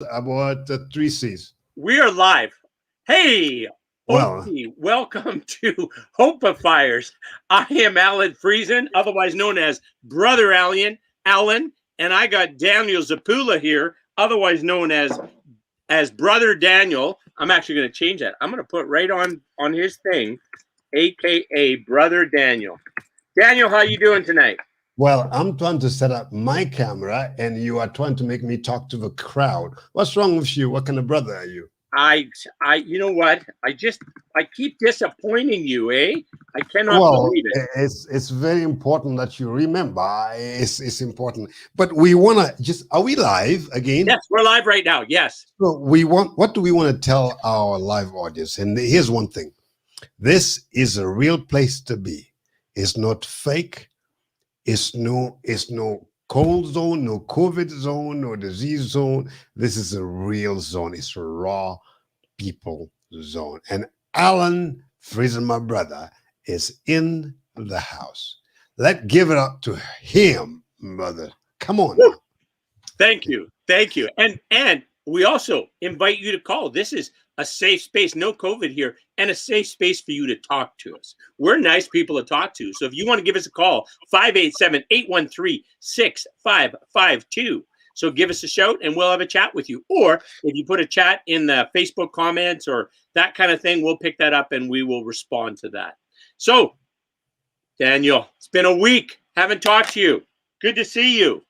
about the three C's. We are live. Hey, Well, Opie, welcome to Hopeifiers. I am Alan Friesen, otherwise known as Brother Alan, and I got Daniel Zapula here, otherwise known as Brother Daniel. I'm actually going to change that. I'm going to put right on his thing, aka Brother Daniel. Daniel, how you doing tonight? I'm trying to set up my camera, and you are trying to make me talk to the crowd. What's wrong with you? What kind of brother are you? You know what? I keep disappointing you, eh? I cannot Well, believe it. it's very important that you remember. It's important, but we wanna just. Are we live again? Yes, we're live right now. Yes. So we want. What do we want to tell our live audience? And here's one thing: this is a real place to be. It's not fake. It's no cold zone, no COVID zone, no disease zone. This is a real zone. It's a raw people zone. And Alan Friesen, my brother, is in the house. Let's give it up to him, brother. Come on Woo. now. Thank you. Thank you. And we also invite you to call. This is a safe space, no COVID here, and a safe space for you to talk to us. We're nice people to talk to. So if you want to give us a call, 587-813-6552. So give us a shout and we'll have a chat with you. Or if you put a chat in the Facebook comments or that kind of thing, we'll pick that up and we will respond to that. So, Daniel, it's been a week. Haven't talked to you. Good to see you.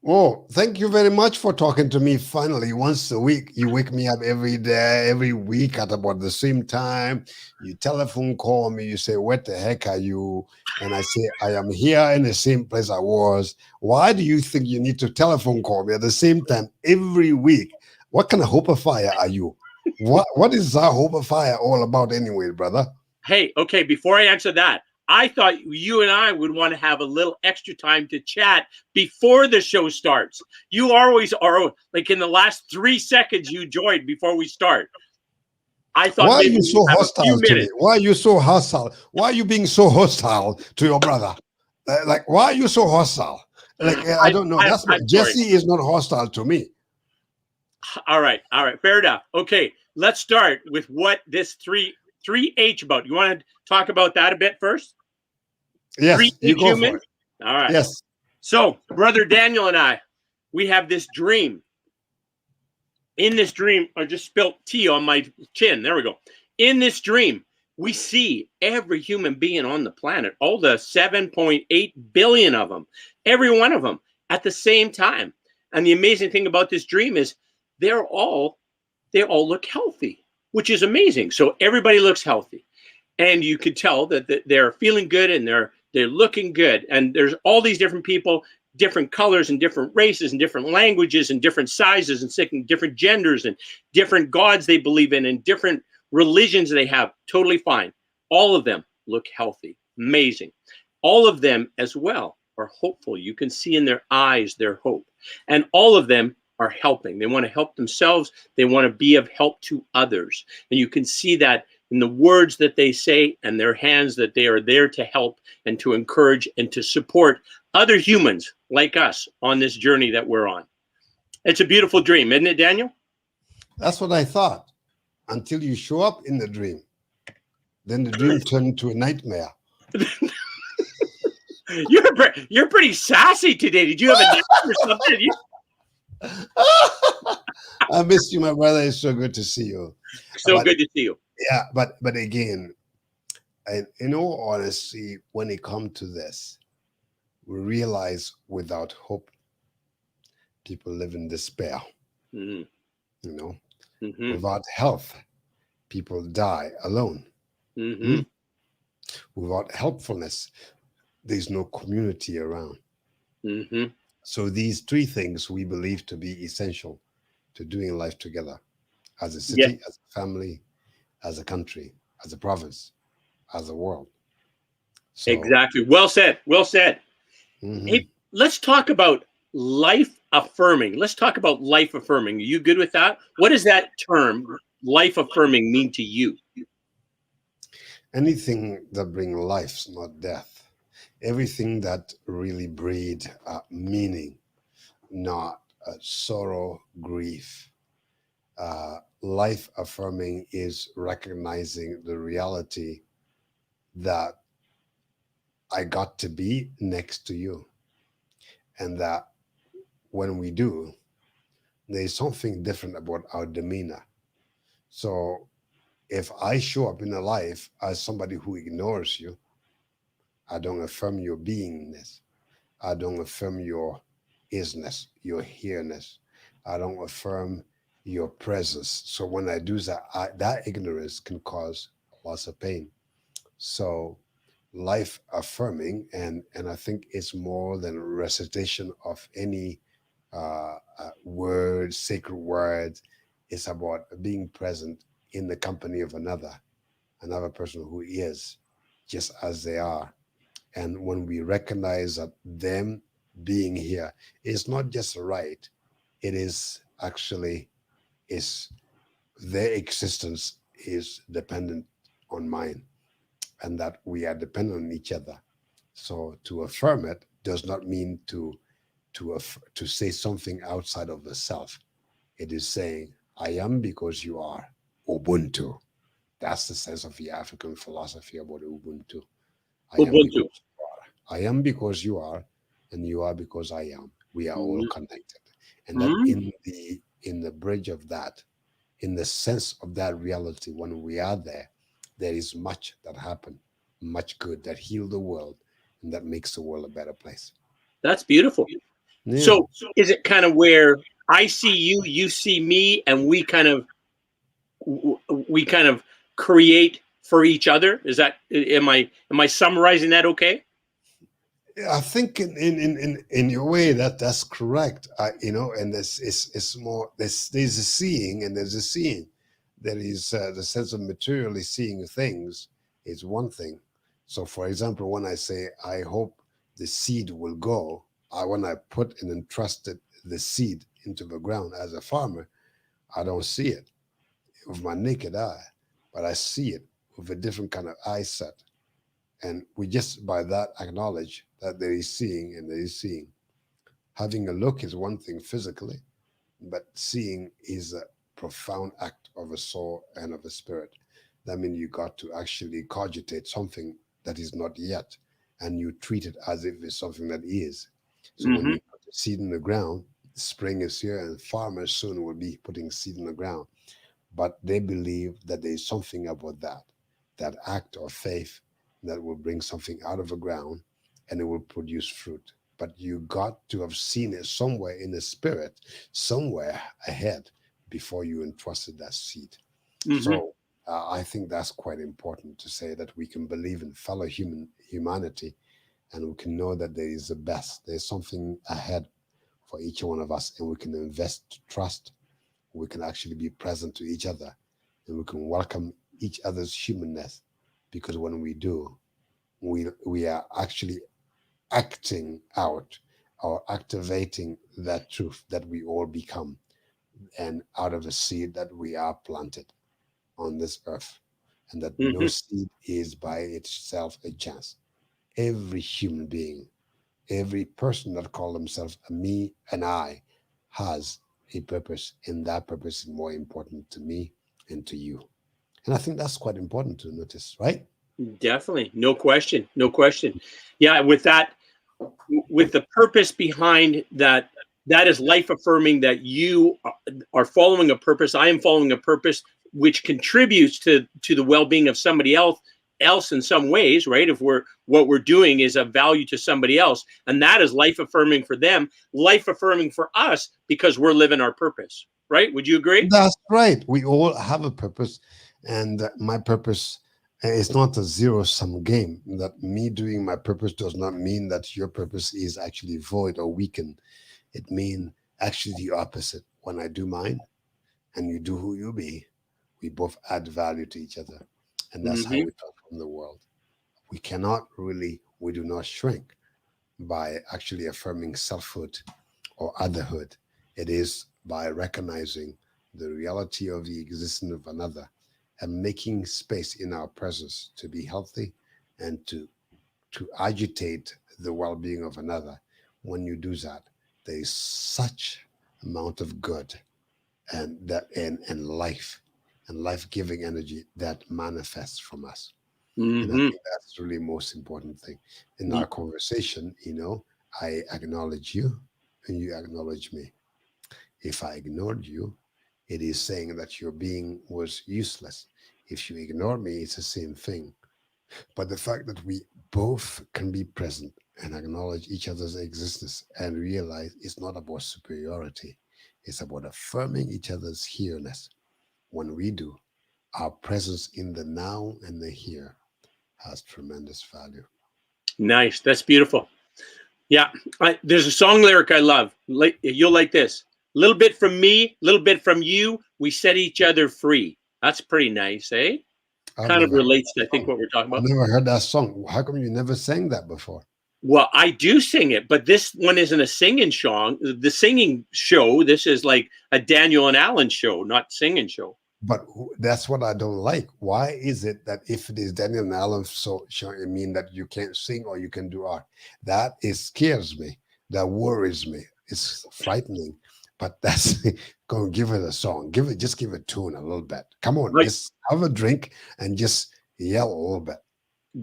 Oh, thank you very much for talking to me finally once a week. You wake me up every day, every week at about the same time. You telephone call me, you say, "What the heck are you?" And I say, "I am here in the same place I was." Why do you think you need to telephone call me at the same time every week? What kind of Hopeifier are you? What is our Hopeifier all about anyway, brother? Hey, okay, before I answer that, I thought you and I would want to have a little extra time to chat before the show starts. You always are like in the last 3 seconds you joined before we start. I thought Why are maybe you we'd so have a few hostile to me? minutes. Why are you so hostile? Why are you being so hostile to your brother? Like, why are you so hostile? Like, I don't know. That's I'm not, sorry. Jesse is not hostile to me. All right, fair enough. Okay, let's start with what this three H about. You want to talk about that a bit first? Three Yes, you H go for human. it. All right. Yes. So, brother Daniel and I, we have this dream. In this dream, I just spilt tea on my chin. There we go. In this dream, we see every human being on the planet, all the 7.8 billion of them, every one of them at the same time. And the amazing thing about this dream is they're all they all look healthy, which is amazing. So everybody looks healthy. And you could tell that they're feeling good and they're looking good. And there's all these different people, different colors and different races and different languages and different sizes and different genders and different gods they believe in and different religions they have. Totally fine. All of them look healthy. Amazing. All of them as well are hopeful. You can see in their eyes their hope. And all of them are helping. They want to help themselves. They want to be of help to others. And you can see that in the words that they say and their hands, that they are there to help and to encourage and to support other humans like us on this journey that we're on. It's a beautiful dream, isn't it, Daniel? That's what I thought until you show up in the dream. Then the dream turned into a nightmare. You're pretty sassy today. Did you have a nap or something? I miss you, my brother. It's so good to see you. So But good to see you. yeah, but again, in all honesty, when it comes to this, we realize without hope, people live in despair. Mm-hmm. You know, Mm-hmm. without health, people die alone. Mm-hmm. Hmm? Without helpfulness, there's no community around. Mm-hmm. So these three things we believe to be essential to doing life together as a Yeah, city, as a family, as a country, as a province, as a world. So, exactly. Well said. Well said. mhm. Hey, let's talk about life affirming. Let's talk about life affirming. Are you good with that? What does that term, life affirming, mean to you? Anything that brings life, not death. Everything that really breed meaning, not sorrow, grief. Life affirming is recognizing the reality that I got to be next to you, and that when we do, there's something different about our demeanor. So if I show up in a life as somebody who ignores you, I don't affirm your beingness. I don't affirm your isness, your here-ness. I don't affirm your presence. So when I do that, that ignorance can cause lots of pain. So life affirming, and I think it's more than a recitation of any word, sacred word. It's about being present in the company of another person who is just as they are. And when we recognize that them being here is not just a right, it is actually is their existence is dependent on mine, and that we are dependent on each other. So to affirm it does not mean to say something outside of the self. It is saying, I am because you are. Ubuntu. That's the sense of the African philosophy about Ubuntu. I am Ubuntu. because you are. I am because you are, and you are because I am. We are all connected. And that Mhm. in the bridge of that, in the sense of that reality, when we are there, there is much that happen, much good that heal the world and that makes the world a better place. That's beautiful. Yeah. So is it kind of where I see you, you see me, and we kind of create for each other? Is that am I summarizing that okay? I think in your way that's correct. And there's it's more there's a seeing and there's a seeing. There is the sense of materially seeing things is one thing. So, for example, when I say I hope the seed will go, when I put and entrusted the seed into the ground as a farmer, I don't see it with my naked eye, but I see it with a different kind of eyesight. And we just by that acknowledge that there is seeing and there is seeing. Having a look is one thing physically, but seeing is a profound act of a soul and of a spirit. That means you got to actually cogitate something that is not yet, and you treat it as if it's something that is. So when Hmm. you put the seed in the ground, spring is here, and farmers soon will be putting seed in the ground, but they believe that there is something about that act of faith that will bring something out of the ground and it will produce fruit. But you got to have seen it somewhere in the spirit, somewhere ahead before you entrusted that seed. Hmm. So I think that's quite important to say that we can believe in fellow humanity and we can know that there is the best. There's something ahead for each one of us, and we can invest trust, we can actually be present to each other, and we can welcome each other's humanness, because when we do, we are actually acting out or activating that truth that we all become, and out of the seed that we are planted on this earth, and that no Hmm. seed is by itself a chance. Every human being, every person that call themselves a me and I has a purpose, and that purpose is more important to me and to you. And I think that's quite important to notice, right? Definitely, no question, no question. Yeah, with the purpose behind that, that is life affirming that you are following a purpose. I am following a purpose which contributes to the well-being of somebody else in some ways, right? If we're what we're doing is of value to somebody else, and that is life affirming for them, life affirming for us because we're living our purpose, right? Would you agree? That's right. We all have a purpose, and my purpose is not a zero sum game. That me doing my purpose does not mean that your purpose is actually void or weakened. It means actually the opposite. When I do mine and you do who you be, we both add value to each other. And that's how Hmm. we transform the world. We cannot really, we do not shrink by actually affirming selfhood or otherhood. It is by recognizing the reality of the existence of another and making space in our presence to be healthy and to agitate the well-being of another. When you do that, there is such amount of good and life-giving energy that manifests from us. And I Hmm. think that's really the most important thing in our conversation. I acknowledge you and you acknowledge me. If I ignored you, it is saying that your being was useless. If you ignore me, it's the same thing. But the fact that we both can be present and acknowledge each other's existence and realize it's not about superiority, it's about affirming each other's here-ness. When we do, our presence in the now and the here has tremendous value. Nice. That's beautiful. Yeah. There's a song lyric I love. You'll like this. A little bit from me, a little bit from you. We set each other free. That's pretty nice, eh? I've Kind of never heard relates that to, I think, song. what we're talking I've about. never heard that song. How come you never sang that before? Well, I do sing it, but this one isn't a singing song. The singing show, this is like a Daniel and Alan show, not singing show. But that's what I don't like. Why is it that if it is Daniel and Alan show, it mean that you can't sing or you can do art? That is scares me. That worries me. It's frightening. But that's go give it a song. Give it tune a little bit. Come on, Like, just have a drink and just yell a little bit.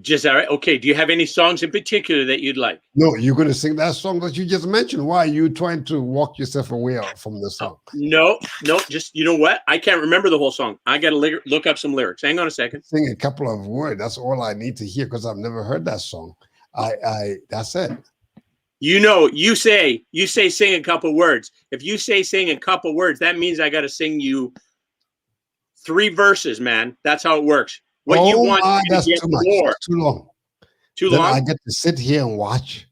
just all right. Okay. Do you have any songs in particular that you'd like? No, you're gonna sing that song that you just mentioned. Why are you trying to walk yourself away from the Oh, song? no, no. Just you know what? I can't remember the whole song. I got to look up some lyrics. Hang on a second. Sing a couple of words. That's all I need to hear because I've never heard that song. I that's it. You know, you say sing a couple words. If you say sing a couple words, that means I got to sing you 3 verses, man. That's how it works. What you Oh want my, me to that's get too much. more? That's too long. Too Then I long? get to sit here and watch.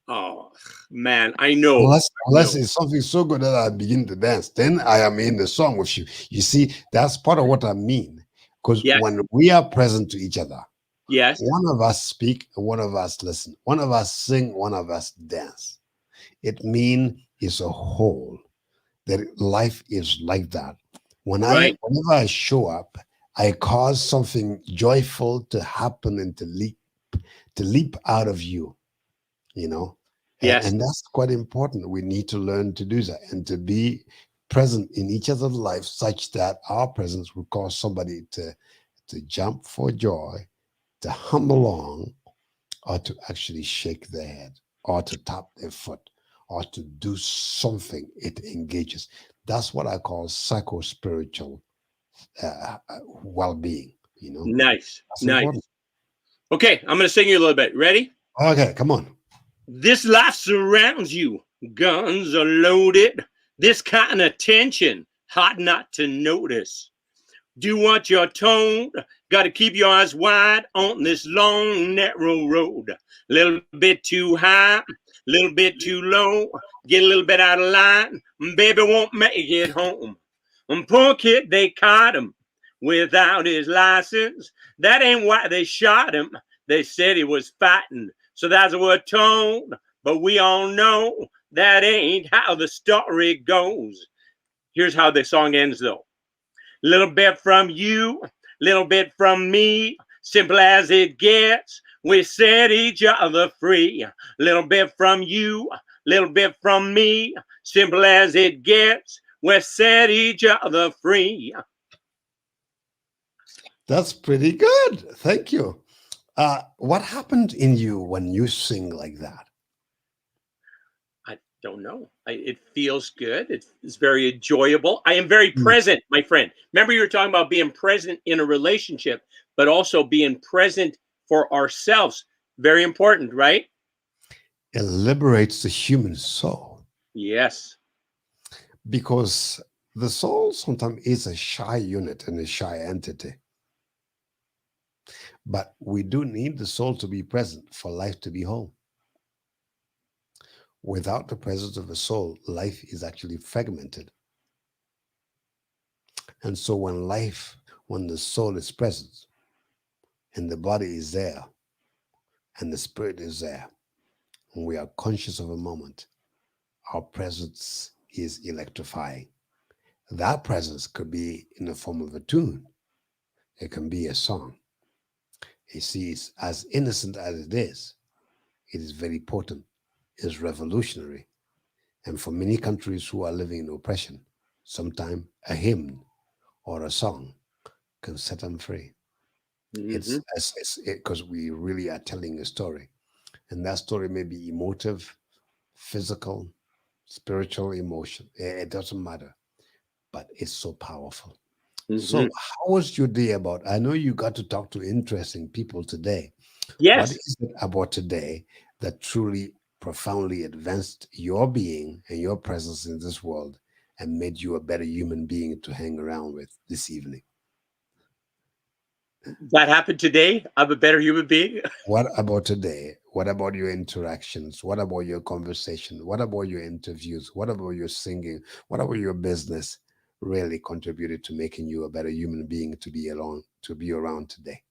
Oh man, I know. Unless it's something so good that I begin to dance, then I am in the song with you. You see, that's part of what I mean. Because Yes, when we are present to each other, yes, one of us speak and one of us listen. One of us sing, one of us dance. It means it's a whole. That life is like that. right. Whenever I show up, I cause something joyful to happen and to leap out of you, you know. Yes, And that's quite important. We need to learn to do that and to be present in each other's life such that our presence will cause somebody to jump for joy, to hum along, or to actually shake their head, or to tap their foot, or to do something it engages. That's what I call psycho-spiritual well-being. nice, That's nice. important. Okay, I'm gonna sing you a little bit. Ready? Okay, come on. This life surrounds you. Guns are loaded. This kind of tension, hard not to notice. Do what you're told. Got to keep your eyes wide on this long, narrow road. A little bit too high, a little bit too low. Get a little bit out of line. Baby won't make it home. Poor kid, they caught him without his license. That ain't why they shot him. They said he was fighting. So that's what we're told. But we all know that ain't how the story goes. Here's how the song ends, though. Little bit from you, little bit from me, simple as it gets. We set each other free. Little bit from you, little bit from me, simple as it gets. We set each other free. That's pretty good. Thank you. What happened in you when you sing like that? I don't know. It feels good. It's very enjoyable. I am very Mm. present, my friend. Remember, you were talking about being present in a relationship, but also being present for ourselves. Very important, right? It liberates the human soul Yes. because the soul sometimes is a shy unit and a shy entity. But we do need the soul to be present for life to be whole. Without the presence of the soul, life is actually fragmented. And so when the soul is present and the body is there and the spirit is there, and we are conscious of a moment, our presence is electrifying. That presence could be in the form of a tune, it can be a song. You see, it's as innocent as it is very potent, it's revolutionary, And for many countries who are living in oppression, sometime a hymn or a song can set them free. Hmm. It's because we really are telling a story, and that story may be emotive, physical, spiritual, emotion. It doesn't matter, but it's so powerful. Hmm. So, how was your day about? I know you got to talk to interesting people today. What Yes. is it about today that truly profoundly advanced your being and your presence in this world and made you a better human being to hang around with this evening? That happened today. I'm a better human being. What about today? What about your interactions? What about your conversation? What about your interviews? What about your singing? What about your business really contributed to making you a better human being to be alone, to be around today?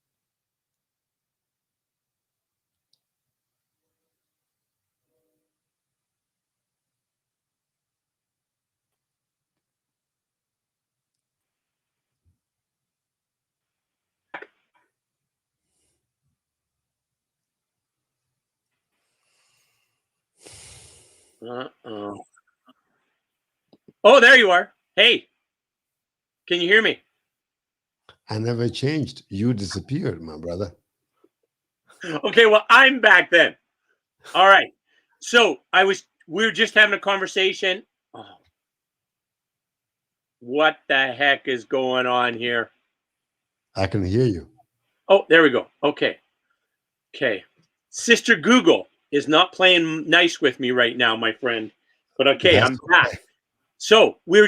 Uh-oh. Oh, there you are. Hey, can you hear me? I never changed. You disappeared, my brother. Okay, well, I'm back then. All right. So we were just having a conversation. Oh, what the heck is going on here? I can hear you. Oh, there we go. Okay. Okay. Sister Google is not playing nice with me right now, my friend. But okay, That's I'm back. okay. So we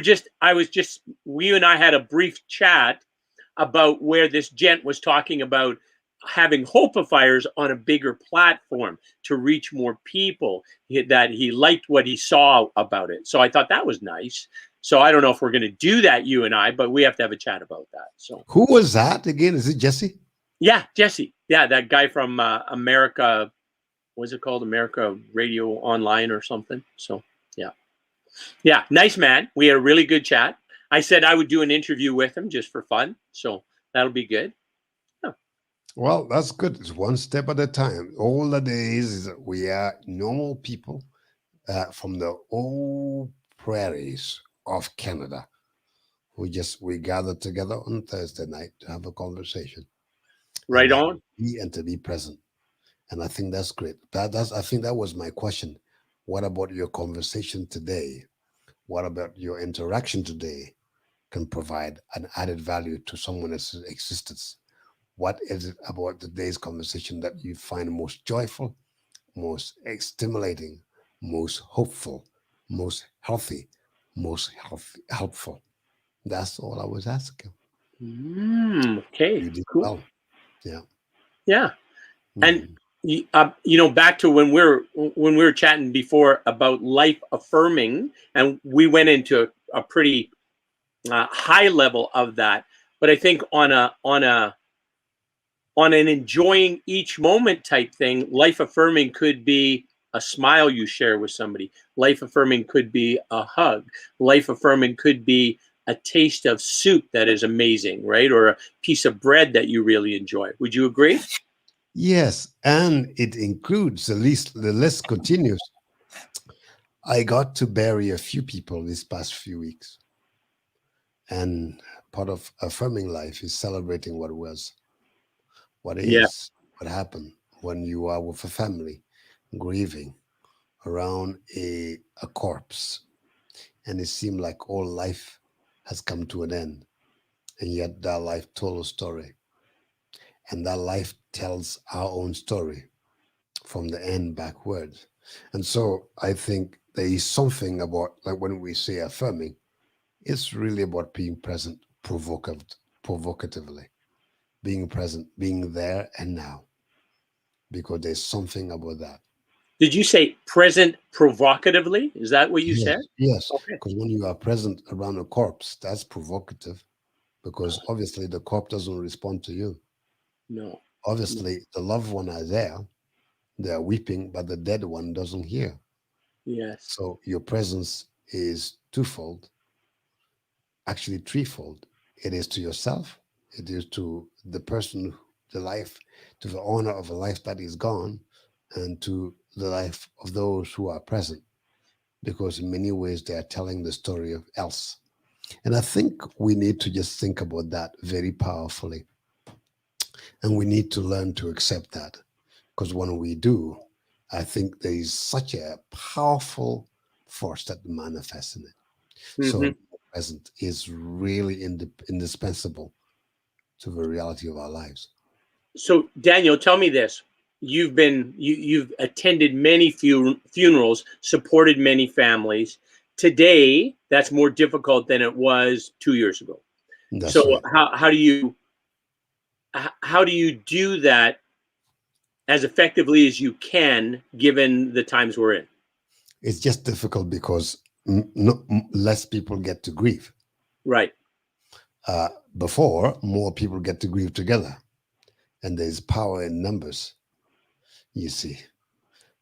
and I had a brief chat about where this gent was talking about having Hopeifiers on a bigger platform to reach more people. That he liked what he saw about it. So I thought that was nice. So I don't know if we're going to do that, you and I, but we have to have a chat about that. So Who was that again? Is it Jesse? yeah, Jesse. Yeah, that guy from America. What's it called? America Radio Online or something. So yeah. Yeah, nice man. We had a really good chat. I said I would do an interview with him just for fun. So that'll be good. Yeah. Well, that's good. It's one step at a time. All that is that we are normal people from the old prairies of Canada who just we gathered together on Thursday night to have a conversation and Right on. to be present. And I think that's great. That's I think that was my question. What about your conversation today? What about your interaction today can provide an added value to someone else's existence? What is it about today's conversation that you find most joyful, most stimulating, most hopeful, most helpful? That's all I was asking. Okay. You did Cool. well. Yeah. Yeah. And Mhm. back to when we were chatting before about life affirming, and we went into a pretty high level of that. But I think on an enjoying each moment type thing, life affirming could be a smile you share with somebody. Life affirming could be a hug. Life affirming could be a taste of soup that is amazing, right? Or a piece of bread that you really enjoy. Would you agree? Yes, and it includes the list continues. I got to bury a few people this past few weeks, and part of affirming life is celebrating what was, what Yeah. is, what happened when you are with a family, grieving around a corpse, and it seemed like all life has come to an end, and yet that life told a story, and that life tells our own story from the end backwards. And so I think there is something about like when we say affirming, it's really about being present provocatively, being present, being there and now, because there's something about that. Did you say present provocatively? Is that what you said? Yes, yes. Okay. Because when you are present around a corpse, that's provocative because obviously the corpse doesn't respond to you. No. No. Obviously, the loved one are there, they are weeping, but the dead one doesn't hear. Yes. So your presence is twofold, actually threefold. It is to yourself, it is to the person, the life, to the owner of a life that is gone, and to the life of those who are present. because in many ways they are telling the story of else. And I think we need to just think about that very powerfully. And we need to learn to accept that. Because when we do, I think there is such a powerful force that manifests in it. So Hmm. present is really indispensable to the reality of our lives. So, Daniel, tell me this. You've attended many funerals, supported many families. Today, that's more difficult than it was 2 years ago. That's So, right. how do you do that as effectively as you can, given the times we're in? It's just difficult because less people get to grieve. Right. Uh, Before, more people get to grieve together, and there's power in numbers, you see.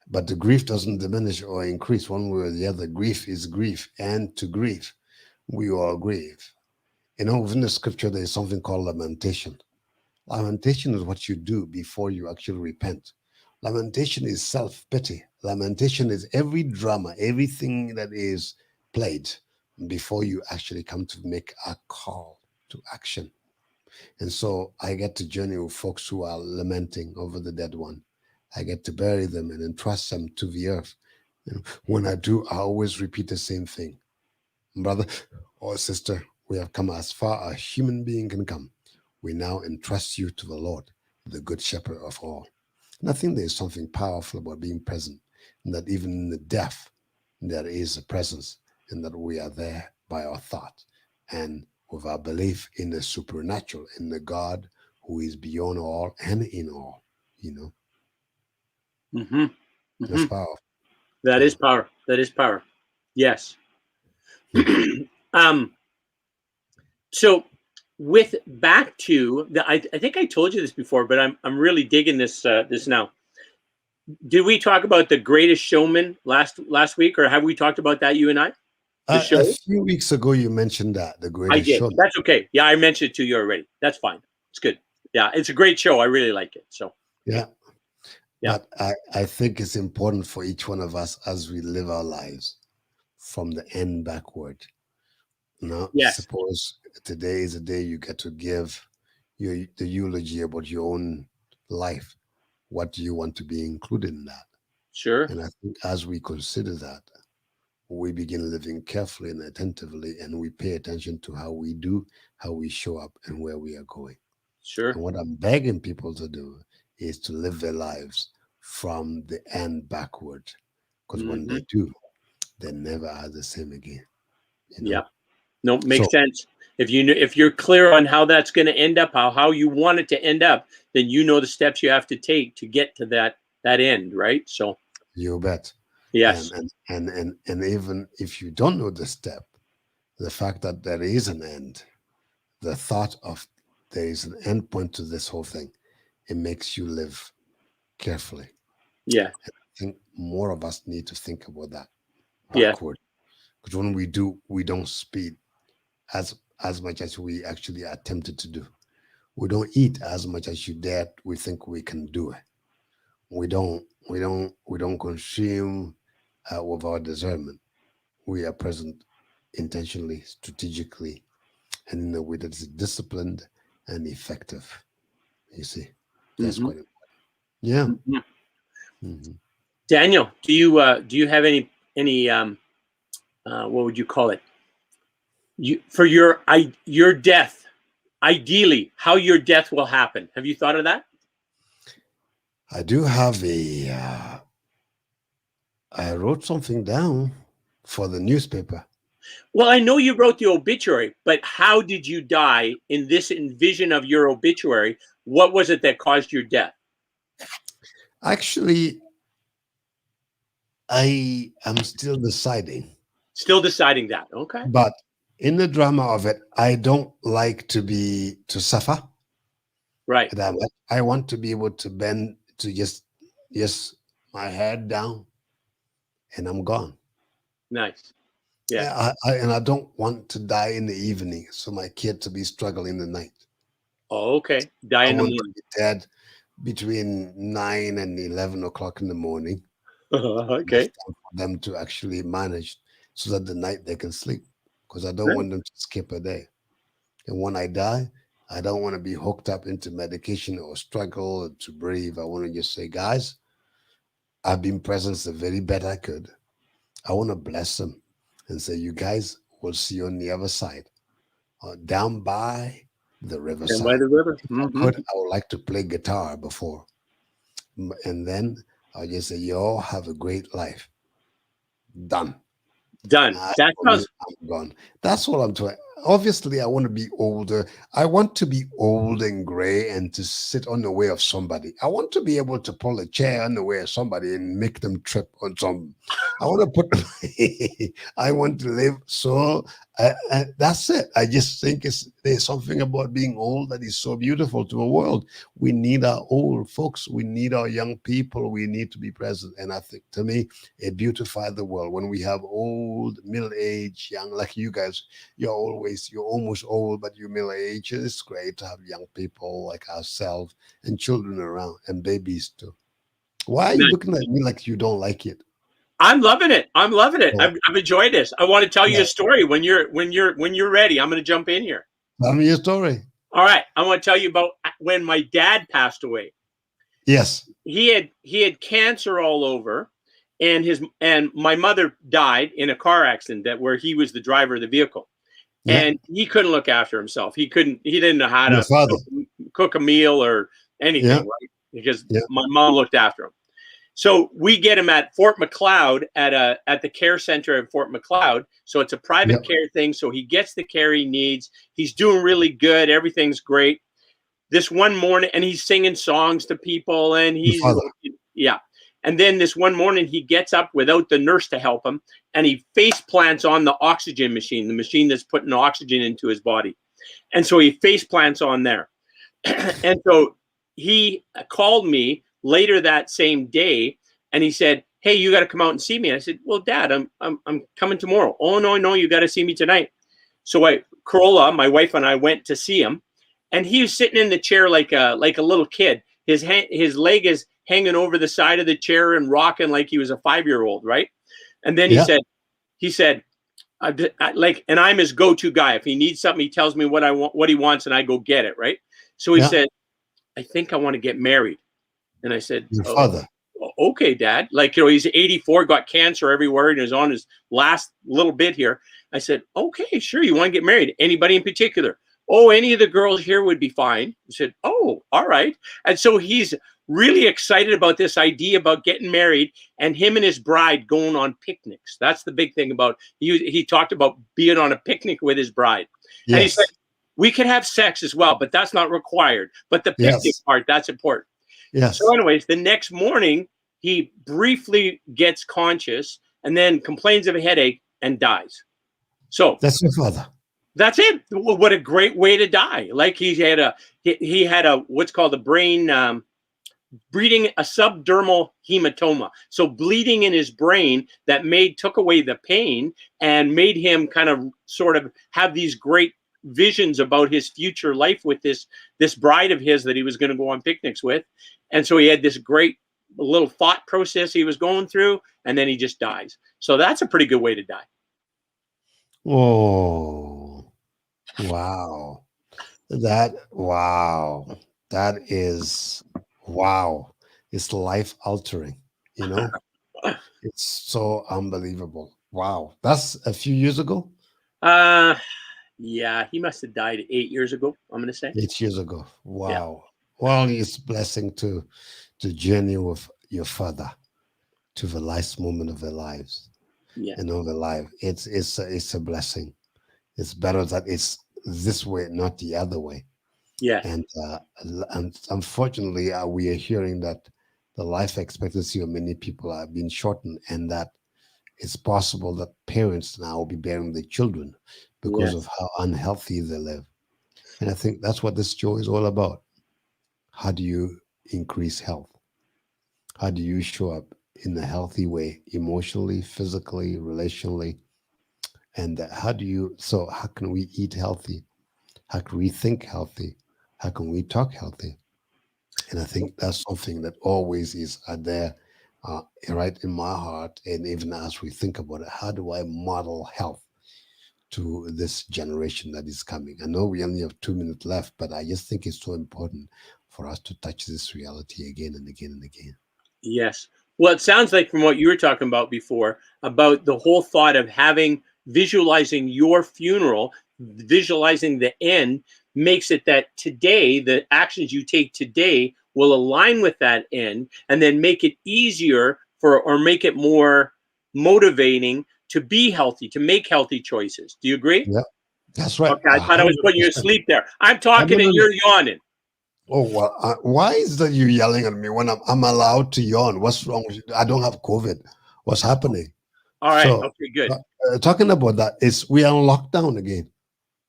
But the grief doesn't diminish or increase one way or the other. Grief is grief, and to grieve, we all grieve. You know, within the scripture, there is something called lamentation. Lamentation is what you do before you actually repent. Lamentation is self pity. Lamentation is every drama, everything that is played before you actually come to make a call to action. And so I get to journey with folks who are lamenting over the dead one. I get to bury them and entrust them to the earth. You know, when I do, I always repeat the same thing. Brother or sister, we have come as far as a human being can come. We now entrust you to the Lord, the good shepherd of all. And I think there's something powerful about being present, and that even in the death, there is a presence, and that we are there by our thought and with our belief in the supernatural, in the God who is beyond all and in all. You know, Hmm. that's Hmm. powerful. That Yeah. is power. That is power. Yes. Hmm. um, so with back to the, I think I told you this before, but I'm really digging this now. Did we talk about The Greatest Showman last week, or have we talked about that, you and I? The A show? few weeks ago, you mentioned that the I greatest did. show. That's okay. Yeah, I mentioned it to you already. That's fine. It's good. Yeah, it's a great show. I really like it. So Yeah. yeah. But I think it's important for each one of us as we live our lives from the end backward. Now, Yes. suppose today is a day you get to give the eulogy about your own life. What do you want to be included in that? Sure. And I think as we consider that, we begin living carefully and attentively, and we pay attention to how we do, how we show up, and where we are going. Sure. And what I'm begging people to do is to live their lives from the end backward. Because when Hmm. they do, they never are the same again, you Yeah. know? No, So makes sense. If you're clear on how that's going to end up, how you want it to end up, then you know the steps you have to take to get to that end, right? So you bet. And yes. and even if you don't know the step, the fact that there is an end, the thought of there is an end point to this whole thing, it makes you live carefully. Yeah. I think more of us need to think about that Yeah. backward. Because when we do, we don't speed as much as we actually are tempted to do. We don't eat as much as you dare we think we can do it. We don't consume with our discernment. We are present intentionally, strategically, and in a way that is disciplined and effective. You see, that's Hmm. quite important. Yeah. Hmm. Mhm. Daniel, do you have any what would you call it? You for your death, ideally, how your death will happen. Have you thought of that? I do have I wrote something down for the newspaper. Well, I know you wrote the obituary, but how did you die in this envision of your obituary? What was it that caused your death? Actually, I am still deciding, Still deciding that. Okay. but in the drama of it, I don't like to suffer Right. that much. I want to be able to bend to just my head down and I'm gone. Nice. Yeah. And I don't want to die in the evening, so my kid to be struggling the night. Oh, okay. Die I in the want to morning. be dead between 9 and 11 o'clock in the morning, Okay. enough time for them to actually manage so that the night they can sleep. Because I don't Right. want them to skip a day. And when I die, I don't want to be hooked up into medication or struggle to breathe. I want to just say, guys, I've been present the very best I could. I want to bless them and say, you guys will see you on the other side, down by the And by riverside. the river. If I Hmm. could, I would like to play guitar before. And then I'll just say, you all have a great life. Done. Done. That For me, sounds. I'm gone. That's what I'm trying. Obviously, I want to be older. I want to be old and gray and to sit on the way of somebody. I want to be able to pull a chair on the way of somebody and make them trip on some. I want to put. I want to live so. That's it. I just think there's something about being old that is so beautiful to the world. We need our old folks. We need our young people. We need to be present. And I think, to me, it beautifies the world when we have old, middle-aged, young, like you guys. You're almost old, but you're middle-aged. It's great to have young people like ourselves and children around and babies too. Why are you looking at me like you don't like it? I'm loving it. I'm loving it. Oh, I've enjoyed this. I want to tell you yeah. a story when you're ready. I'm going to jump in here. Tell me your story. All right. I want to tell you about when my dad passed away. Yes. He had cancer all over, and my mother died in a car accident that where he was the driver of the vehicle, Yeah. and he couldn't look after himself. He didn't know how Your to father. cook a meal or anything, Yeah. right? Because Yeah. my mom looked after him. So we get him at Fort McLeod at the care center at Fort McLeod. So it's a Yeah. private care thing. So he gets the care he needs. He's doing really good. Everything's great. This one morning, and he's singing songs to people, and Your he's father. yeah. And then this one morning, he gets up without the nurse to help him, and he face plants on the oxygen machine, the machine that's putting oxygen into his body. And so he face plants on there. And so he called me later that same day, and he said, "Hey, you got to come out and see me." I said, "Well, Dad, I'm coming tomorrow." "Oh, no, you got to see me tonight." So Corolla, my wife and I went to see him, and he was sitting in the chair like a little kid. His leg is hanging over the side of the chair and rocking like he was a 5-year-old, right? And then Yeah. he said, and I'm his go-to guy. If he needs something, he tells me what I want, what he wants, and I go get it, right? So he Yeah. said, "I think I want to get married." And I said, Your "Oh, father. okay, Dad." Like, he's 84, got cancer everywhere, and is on his last little bit here. I said, "Okay, sure. You want to get married? Anybody in particular?" "Oh, any of the girls here would be fine." I said, "Oh, all right." And so he's really excited about this idea about getting married, and him and his bride going on picnics. That's the big thing about he talked about being on a picnic with his bride. And he said, Yes. "We could have sex as well, but that's not required. But the picnic Yes. part, that's important." So, Yes. anyways, the next morning, he briefly gets conscious and then complains of a headache and dies. So That's your father. that's it. What a great way to die! Like, he had a what's called a brain bleeding, a subdermal hematoma. So bleeding in his brain that took away the pain and made him kind of sort of have these great visions about his future life with this bride of his that he was going to go on picnics with. And so he had this great little thought process he was going through, and then he just dies. So that's a pretty good way to die. Oh, wow. Wow. That is, wow. It's life altering, you know? It's so unbelievable. Wow. That's a few years ago? Uh yeah, he must have died 8 years ago, I'm gonna say. 8 years ago. Yeah, Wow. Well, it's a blessing to journey with your father to the last moment of their lives yeah, and of their life. It's a blessing. It's better that it's this way, not the other way. yeah, And unfortunately, we are hearing that the life expectancy of many people are being shortened, and that it's possible that parents now will be bearing their children because of yes, how unhealthy they live. And I think that's what this show is all about. How do you increase health? How do you show up in a healthy way, emotionally, physically, relationally? And how can we eat healthy? How can we think healthy? How can we talk healthy? And I think that's something that always is there right in my heart. And even as we think about it, how do I model health to this generation that is coming? I know we only have 2 minutes left, but I just think it's so important for us to touch this reality again and again and again. Yes. Well, it sounds like from what you were talking about before, about the whole thought of visualizing your funeral, visualizing the end, makes it that today, the actions you take today will align with that end and then make it easier or make it more motivating to be healthy, to make healthy choices. Do you agree? Yeah, that's right. Okay, I thought I was putting you to 100%. sleep there. I'm No, talking no, and no. you're yawning. Oh, well, why is that you yelling at me when I'm allowed to yawn? What's wrong with you? I don't have COVID. What's happening? All right. So, Okay, good. talking about that, is we are on lockdown again.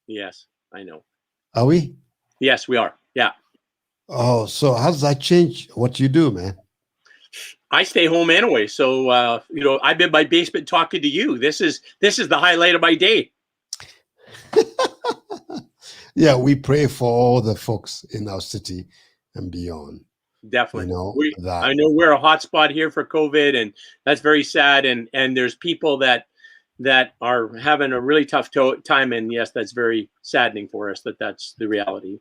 Yes, I know. Are we? Yes, we are. Yeah. Oh, so how does that change what you do, man? I stay home anyway, so I'm in my basement talking to you. This is the highlight of my day. Yeah, we pray for all the folks in our city and beyond. Definitely, That. I know we're a hot spot here for COVID, and that's very sad. And there's people that are having a really tough time, and yes, that's very saddening for us. That's the reality.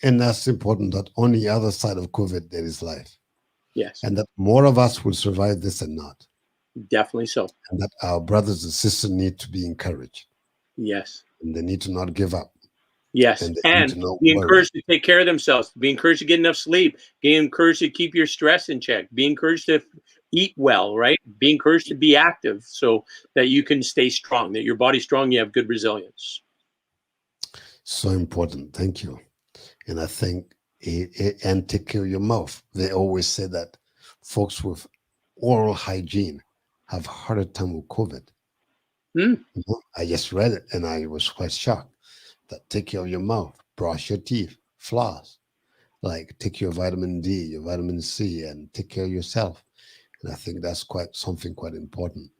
And that's important, that on the other side of COVID there is life. Yes, and that more of us will survive this and not. Definitely so. And that our brothers and sisters need to be encouraged. Yes. And they need to not give up. Yes. And be encouraged to take care of themselves. Be encouraged to get enough sleep. Be encouraged to keep your stress in check. Be encouraged to eat well, right? Be encouraged to be active so that you can stay strong, that your body's strong, you have good resilience. So important. Thank you. And I think, and take care of your mouth. They always say that folks with oral hygiene have a harder time with COVID. I just read it and I was quite shocked. That take care of your mouth, brush your teeth, floss, like take your vitamin D, your vitamin C, and take care of yourself. And I think that's something quite important,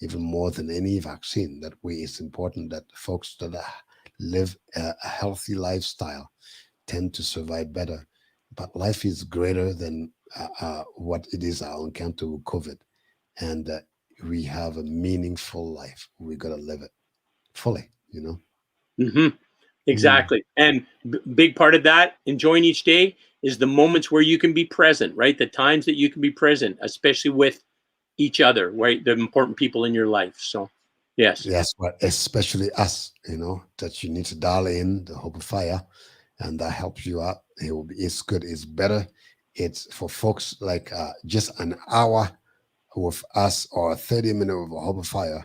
even more than any vaccine. That way, it's important that folks that live a healthy lifestyle tend to survive better. But life is greater than what it is our encounter with COVID, and we have a meaningful life. We got to live it fully. Exactly. And big part of that, enjoying each day, is the moments where you can be present, right? The times that you can be present, especially with each other, right? The important people in your life. So, yes. Yes, but especially us, that you need to dial in the Hopeifier, and that helps you out. It's good. It's better. It's for folks like just an hour with us or 30 minutes with a Hopeifier.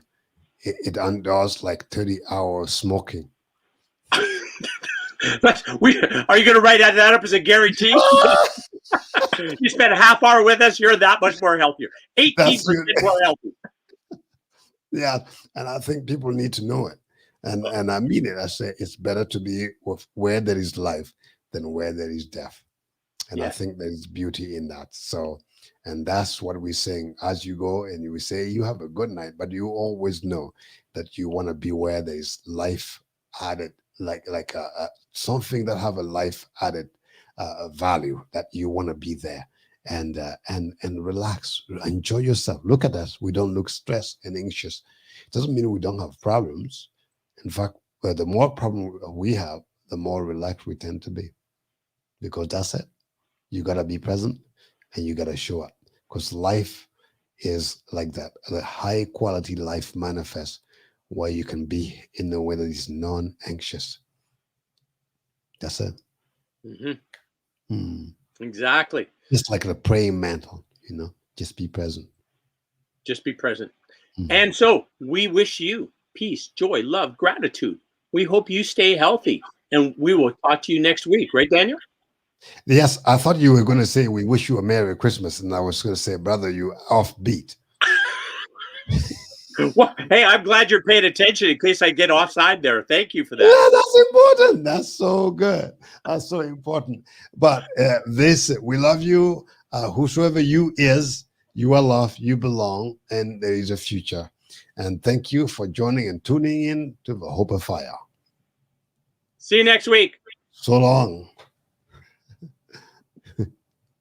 It undoes like 30 hours smoking. Are you going to write that up as a guarantee? You spent a half hour with us, you're that much more healthier. 18% more healthy. Yeah, and I think people need to know it. And I mean it. I say it's better to be with where there is life than where there is death. And I think there is beauty in that. So, and that's what we're saying as you go and you say you have a good night, but you always know that you want to be where there is life added, like something that have a life added value, that you want to be there and relax, enjoy yourself. Look at us. We don't look stressed and anxious. It doesn't mean we don't have problems. In fact, the more problem we have, the more relaxed we tend to be, because that's it. You got to be present and you got to show up, because life is like that. The high quality life manifests where you can be in a way that is non-anxious. That's it. Exactly. It's like a praying mantle, just be present. Just be present. And so we wish you peace, joy, love, gratitude. We hope you stay healthy, and we will talk to you next week. Right, Daniel? Yes, I thought you were going to say we wish you a Merry Christmas, and I was going to say, brother, you offbeat. Well, hey, I'm glad you're paying attention in case I get offside there. Thank you for that. Yeah, that's important. That's so good. That's so important. But we love you. Whosoever you is, you are loved, you belong, and there is a future. And thank you for joining and tuning in to the Hopeifier. See you next week. So long.